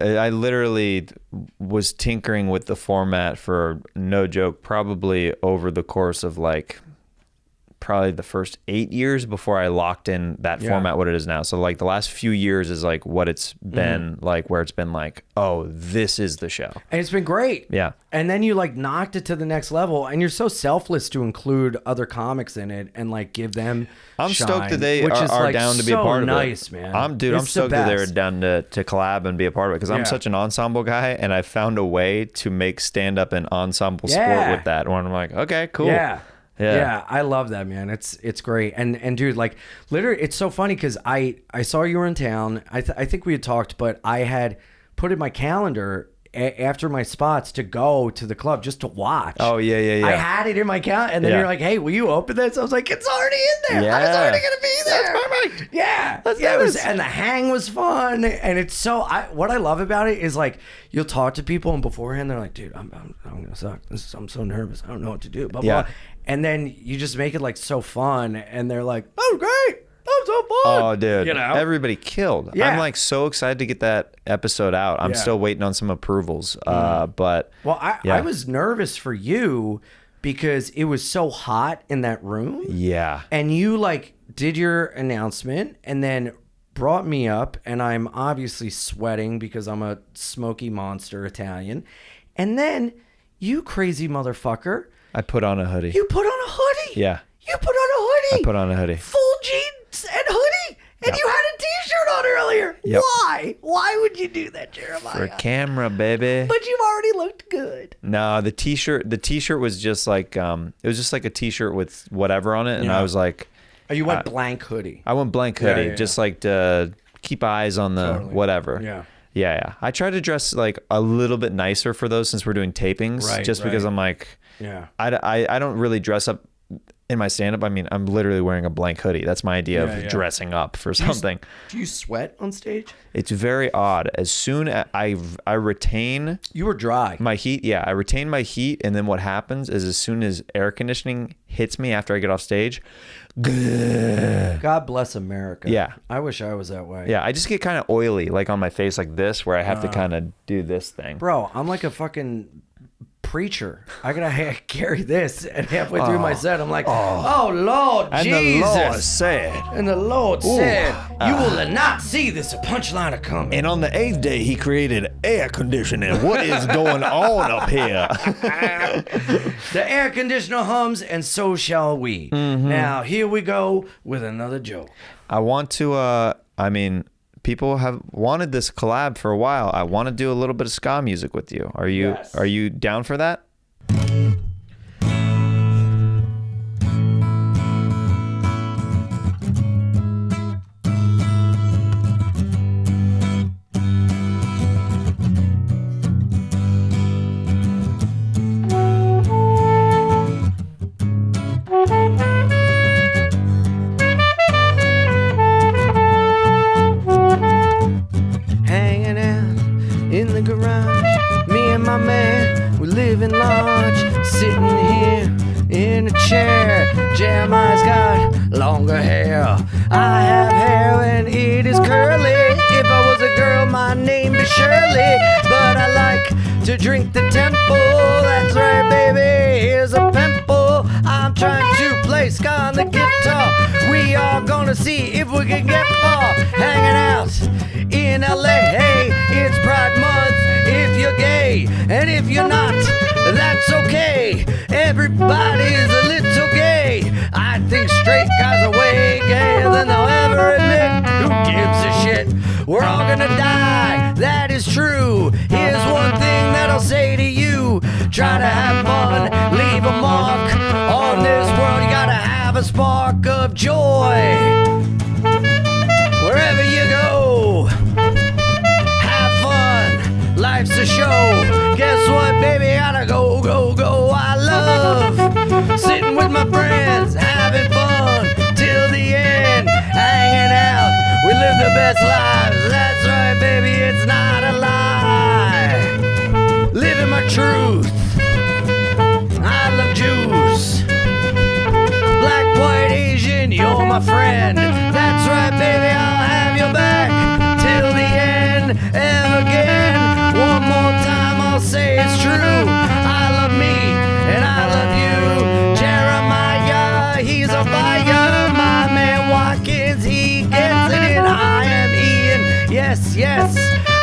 I literally was tinkering with the format for no joke, probably over the course of like probably the first 8 years before I locked in that format, what it is now. So like the last few years is like what it's been like, where it's been like, oh, this is the show. And it's been great. Yeah. And then you like knocked it to the next level, and you're so selfless to include other comics in it and like give them I'm shine, stoked that they which is, are like, down to be a so part of it. nice, man. I'm It's the stoked that they're best. down to collab and be a part of it, because I'm such an ensemble guy, and I found a way to make stand up an ensemble sport with that. Where I'm like, okay, cool. Yeah, I love that, man. It's great. And dude, like literally, it's so funny because I saw you were in town. I think we had talked, but I had put in my calendar after my spots to go to the club just to watch. Oh yeah. I had it in my calendar, and then you're like, "Hey, will you open this?" I was like, "It's already in there. Yeah. I was already gonna be there." That's perfect. Yeah, Let's yeah. do It was, this. and the hang was fun, and it's so. What I love about it is like you'll talk to people, and beforehand they're like, "Dude, I'm gonna suck. I'm so nervous. I don't know what to do." Blah blah. Yeah. Blah. And then you just make it like so fun, and they're like, "Oh, great. That was so fun." Oh, dude. You know? Everybody killed. Yeah. I'm like so excited to get that episode out. I'm Yeah. still waiting on some approvals. But Well, I was nervous for you because it was so hot in that room. yeah. And you like did your announcement and then brought me up, and I'm obviously sweating because I'm a smoky monster Italian. And then you crazy motherfucker, I put on a hoodie. you put on a hoodie. Yeah. You put on a hoodie. I put on a hoodie. Full jeans and hoodie. And you had a t-shirt on earlier. Yep. Why? Why would you do that, Jeremiah? For camera, baby. But you've already looked good. No, the t-shirt was just like it was just like a t-shirt with whatever on it, and Yeah. I was like, Oh, you went blank hoodie. I went blank hoodie, yeah. just like to keep eyes on the Totally. whatever. Yeah. I try to dress like a little bit nicer for those since we're doing tapings, Right, just because right. I'm like, Yeah. I don't really dress up in my stand-up. I mean, I'm literally wearing a blank hoodie. That's my idea of dressing up for something. Do you sweat on stage? It's very odd. As soon as I retain You were dry. my heat, I retain my heat, and then what happens is as soon as air conditioning hits me after I get off stage, God bless America. Yeah. I wish I was that way. yeah, I just get kind of oily, like on my face like this, where I have to kind of do this thing. Bro, I'm like a fucking preacher. I gotta carry this, and halfway through my set, I'm like, oh Lord And Jesus. the Lord said, And the Lord said, you will not see this punchline coming. and on the 8th day he created air conditioning. What is going on up here? The air conditioner hums, and so shall we. Mm-hmm. Now, here we go with another joke. I want to, I mean, people have wanted this collab for a while. I want to do a little bit of ska music with you. Are you down for that? Hanging out in the garage, me and my man, we living large, sitting here in a chair. Jeremiah's got longer hair. I have hair and it is curly. If I was a girl, my name is Shirley. But I like to drink the temple. That's right, baby. Here's a pimple. I'm trying to play ska on the guitar. We are gonna see if we can get far. Hanging out in LA. Hey, it's Pride Month if you're gay. And if you're not, that's okay. Everybody's a little gay. I think straight guys are way gayer than they'll ever admit. Who gives a shit? We're all gonna die, that is true. Here's one thing that I'll say to you. Try to have fun, leave a mark on this world. You gotta have a spark of joy. Wherever you go, have fun, life's a show. Guess what, baby, gotta go, go, go. I love sitting with my friends, having fun till the end, hanging out. We live the best lives, that's right, baby, it's not a lie. Living my truth, I love Jews. ever again. One more time I'll say it's true. I love me and I love you. Jeremiah, he's a fire. My man Watkins, he gets it in. I am Ian. Yes, yes.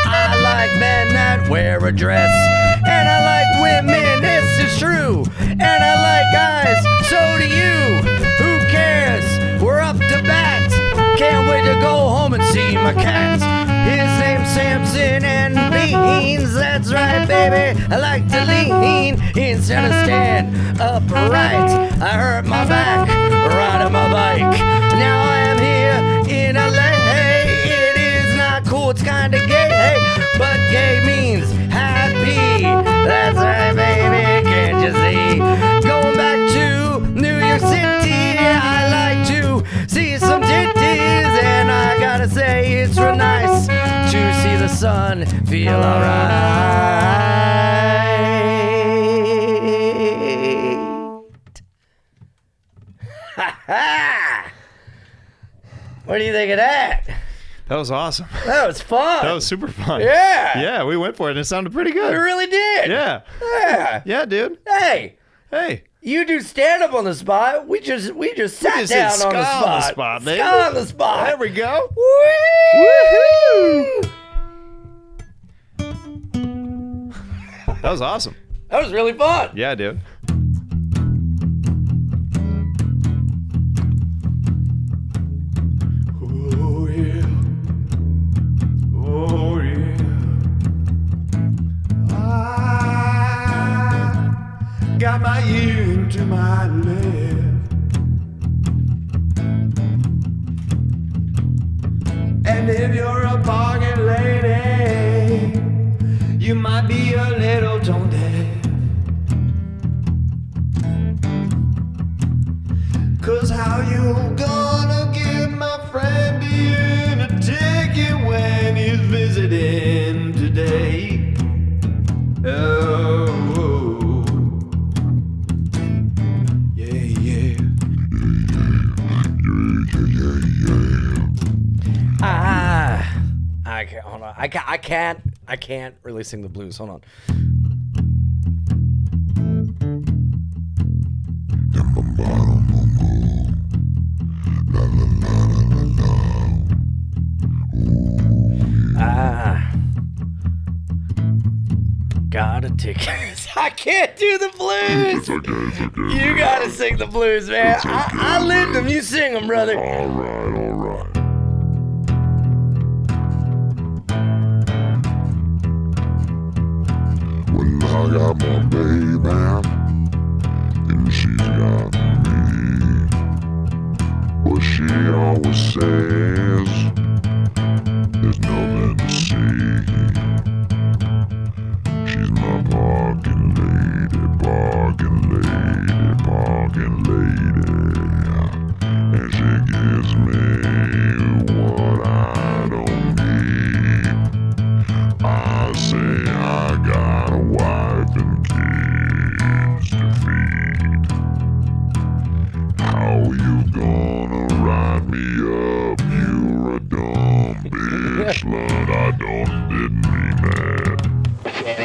I like men that wear a dress. And I like women, this is true. And I like guys, so do you. Who cares? We're up to bat. Can't wait to go home and see my cat. His name's Samson and Beans. That's right, baby. I like to lean instead of stand upright. I hurt my back riding my bike. Now I am here in LA. It is not cool, it's kinda gay. But gay means happy. That's right, baby. Can't you see? Going back to New York City, I like to see some titties, and I gotta say it's real nice to see the sun feel alright. Ha ha! What do you think of that? That was awesome. That was fun. That was super fun. Yeah. Yeah, we went for it and it sounded pretty good. We really did. Yeah. Yeah. Yeah, dude. Hey. Hey. You do stand up on the spot. We just sat down on the spot. On the spot, baby. Ska on the spot. There we go. Woo-hoo! That was awesome. That was really fun. Yeah, dude. Oh yeah, oh yeah. I got my ear to my left, and if you're a bargain lady, you might be a little tone deaf. 'Cause how you gonna give my friend Ian a ticket when he's visiting today? Oh, yeah, yeah. I can't. Hold on. I can't really sing the blues. Hold on. Got a ticket. I can't do the blues. It's okay. You gotta sing the blues, man. I lived them. You sing them, brother. All right. Well, I got my baby, and she's got me. But she always says there's nothing to see. She's my parking lady, and she gives me what I don't need. I say I got a wife and kids to feed. How you gonna ride me up? You're a dumb bitch, slut. I didn't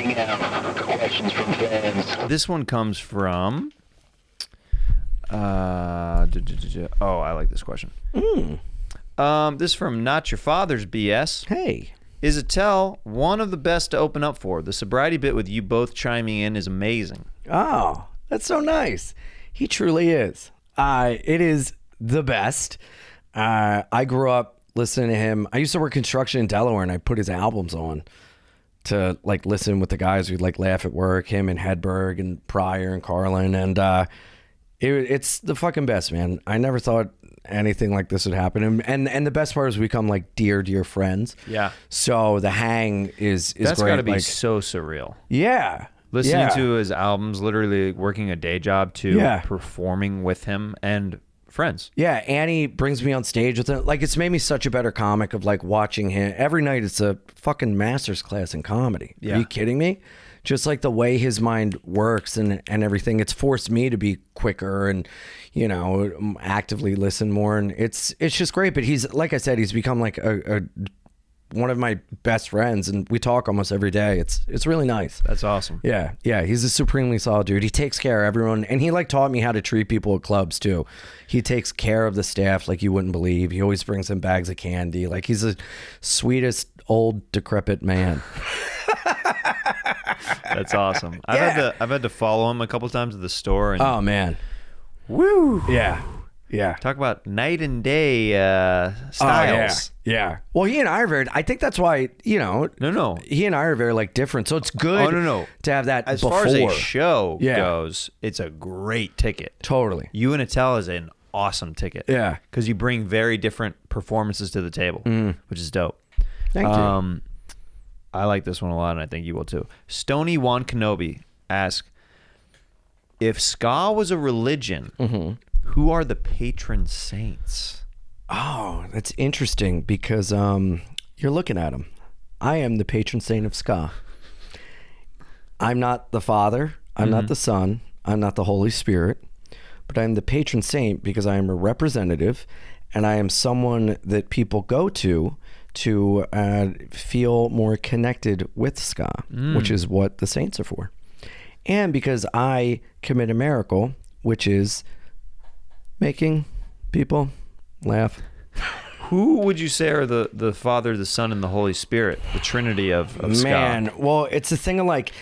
mean that. Questions from fans. This one comes from. Oh, I like this question. This is from Not Your Father's BS. Hey. Is Attell one of the best to open up for? The sobriety bit with you both chiming in is amazing. Oh, that's so nice. He truly is. It is the best. I grew up listening to him. I used to work construction in Delaware, and I put his albums on to like listen with the guys who'd like laugh at work, him and Hedberg and Pryor and Carlin, and it's the fucking best, man. I never thought anything like this would happen, and the best part is we become like dear friends. Yeah. So the hang is That's great. got to be like, so surreal. yeah. Listening to his albums, literally working a day job to performing with him and friends. Yeah, Annie brings me on stage with him. Like, it's made me such a better comic of like watching him every night. It's a fucking master's class in comedy. Yeah. Are you kidding me? Just like the way his mind works and everything. It's forced me to be quicker and, you know, actively listen more. And it's just great. But he's, like I said, he's become like a one of my best friends, and we talk almost every day. It's really nice. That's awesome. Yeah, he's a supremely solid dude. He takes care of everyone, and he like taught me how to treat people at clubs too. He takes care of the staff like you wouldn't believe. He always brings them bags of candy. Like he's the sweetest old decrepit man. That's awesome. I've had to follow him a couple times at the store. And Oh man, woo! yeah. Talk about night and day styles. Oh, yeah. Well, he and I are very. I think that's why No. He and I are very like different. So it's good. No. To have that As before. far as a show goes, it's a great ticket. Totally. You and Attell is an awesome ticket. Yeah. Because you bring very different performances to the table, which is dope. Thank you. I like this one a lot, and I think you will too. Stony Juan Kenobi asks, if ska was a religion, who are the patron saints? Oh, that's interesting because you're looking at him. I am the patron saint of ska. I'm not the Father. I'm not the Son. I'm not the Holy Spirit. But I'm the patron saint because I am a representative, and I am someone that people go to feel more connected with ska, which is what the saints are for. And because I commit a miracle, which is making people laugh. Who would you say are the Father, the Son, and the Holy Spirit, the Trinity of ska? Man, well, it's a thing of like,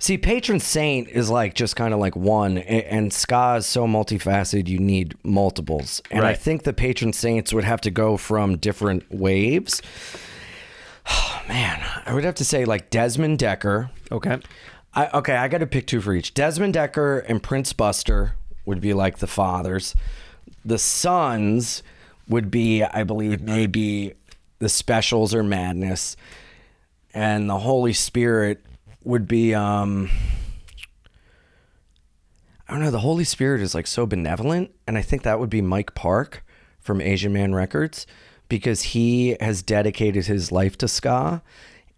see, patron saint is like just kind of like one, and ska is so multifaceted, you need multiples. And I Right. think the patron saints would have to go from different waves. Oh, man, I would have to say like Desmond Decker. Okay. I got to pick two for each. Desmond Decker and Prince Buster would be like the fathers. The sons would be, I believe, maybe the Specials or Madness. And the Holy Spirit would be, I don't know, the Holy Spirit is like so benevolent. And I think that would be Mike Park from Asian Man Records, because he has dedicated his life to ska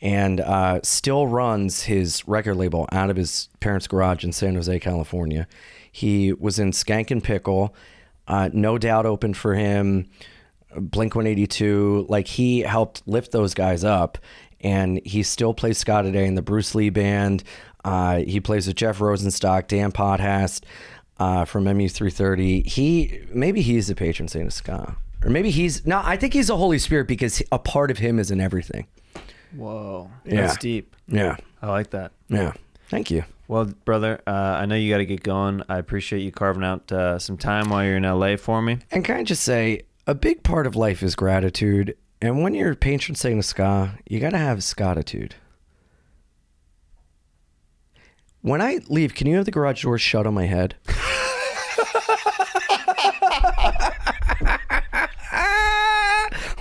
and still runs his record label out of his parents' garage in San Jose, California. He was in Skank and Pickle. No Doubt opened for him. Blink-182. Like, he helped lift those guys up. And he still plays ska today in the Bruce Lee band. He plays with Jeff Rosenstock, Dan Podhast from MU330. Maybe he's the patron saint of ska. Or maybe I think he's the Holy Spirit because a part of him is in everything. Whoa. Yeah. That's deep. Yeah. I like that. Yeah. Thank you. Well, brother, I know you got to get going. I appreciate you carving out some time while you're in LA for me. And can I just say, a big part of life is gratitude. And when you're patron saint of ska, you got to have Ska-ttitude. When I leave, can you have the garage door shut on my head?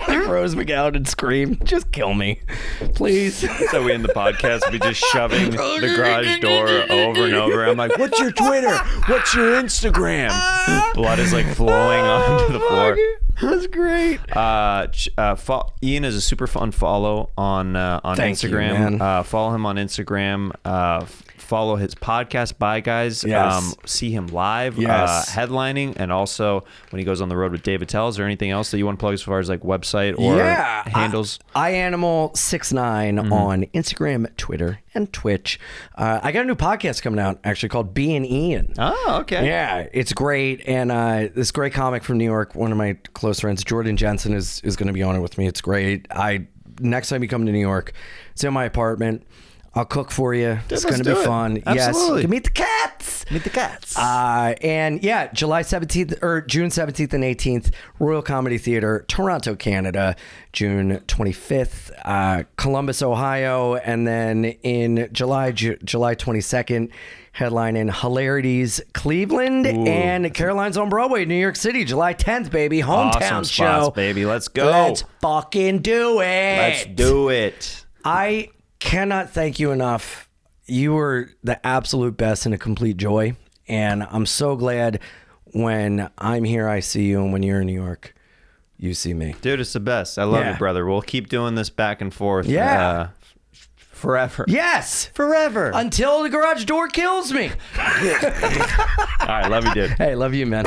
Like Rose McGowan and scream, just kill me, please. So we end the podcast, we just shoving the garage door over and over. I'm like, what's your Twitter? What's your Instagram? Blood is like flowing onto the floor. That's great. Ian is a super fun follow on Thank you, Instagram. man. Follow him on Instagram. Follow his podcast, Bye Guys. Yes. See him live, Yes. headlining, and also when he goes on the road with David Tell. Is there anything else that you want to plug as far as like website or handles? iAnimal69 on Instagram, Twitter, and Twitch. I got a new podcast coming out actually called Being Ian. Oh, okay. Yeah, it's great. And this great comic from New York, one of my close friends, Jordan Jensen, is going to be on it with me. It's great. Next time you come to New York, it's in my apartment. I'll cook for you. It's going to be fun. Absolutely. Yes. You can meet the cats. Meet the cats. And yeah, July 17th or June 17th and 18th, Royal Comedy Theater, Toronto, Canada. June 25th, Columbus, Ohio. And then in July 22nd, headline in Hilarities, Cleveland. And Caroline's on Broadway, New York City, July 10th, baby. Hometown Awesome show. spots, baby. Let's go. Let's fucking do it. Let's do it. I cannot thank you enough. You were the absolute best and a complete joy. And I'm so glad when I'm here, I see you. And when you're in New York, you see me. Dude, it's the best. I love you, brother. We'll keep doing this back and forth. Yeah. Forever. Yes. Forever. Until the garage door kills me. All right. Love you, dude. Hey, love you, man.